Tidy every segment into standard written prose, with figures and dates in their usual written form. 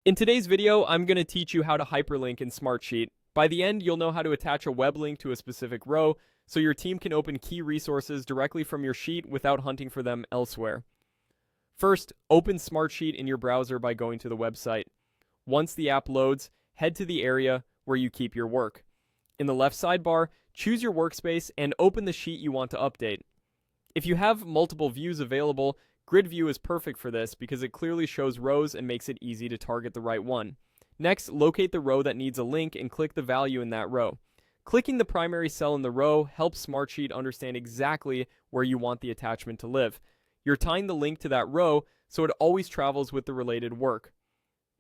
In today's video, I'm going to teach you how to hyperlink in Smartsheet. By the end, you'll know how to attach a web link to a specific row so your team can open key resources directly from your sheet without hunting for them elsewhere. First, open Smartsheet in your browser by going to the website. Once the app loads, head to the area where you keep your work. In the left sidebar, choose your workspace and open the sheet you want to update. If you have multiple views available, Grid View is perfect for this because it clearly shows rows and makes it easy to target the right one. Next, locate the row that needs a link and click the value in that row. Clicking the primary cell in the row helps Smartsheet understand exactly where you want the attachment to live. You're tying the link to that row so it always travels with the related work.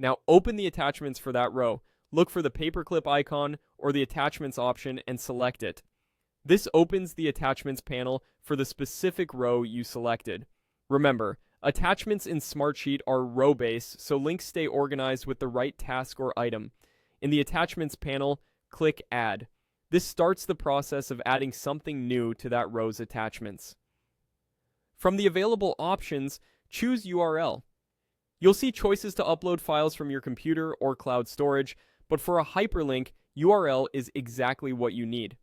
Now open the attachments for that row. Look for the paperclip icon or the attachments option and select it. This opens the attachments panel for the specific row you selected. Remember, attachments in Smartsheet are row-based, so links stay organized with the right task or item. In the attachments panel, click Add. This starts the process of adding something new to that row's attachments. From the available options, choose URL. You'll see choices to upload files from your computer or cloud storage, but for a hyperlink, URL is exactly what you need.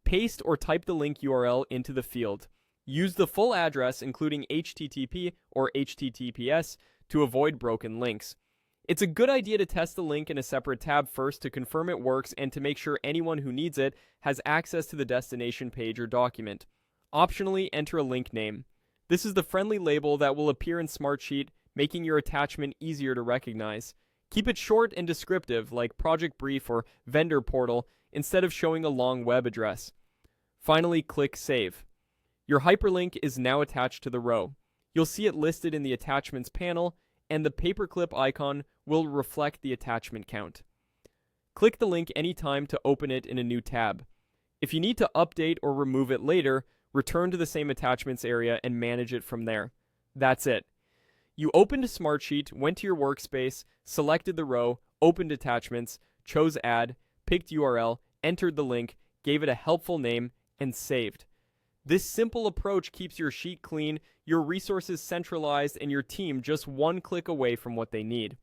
Paste or type the link URL into the field. Use the full address, including HTTP or HTTPS, to avoid broken links. It's a good idea to test the link in a separate tab first to confirm it works and to make sure anyone who needs it has access to the destination page or document. Optionally, enter a link name. This is the friendly label that will appear in Smartsheet, making your attachment easier to recognize. Keep it short and descriptive, like project brief or vendor portal, instead of showing a long web address. Finally, click Save. Your hyperlink is now attached to the row. You'll see it listed in the attachments panel, and the paperclip icon will reflect the attachment count. Click the link anytime to open it in a new tab. If you need to update or remove it later, return to the same attachments area and manage it from there. That's it. You opened a Smartsheet, went to your workspace, selected the row, opened attachments, chose Add, picked URL, entered the link, gave it a helpful name, and saved. This simple approach keeps your sheet clean, your resources centralized, and your team just one click away from what they need.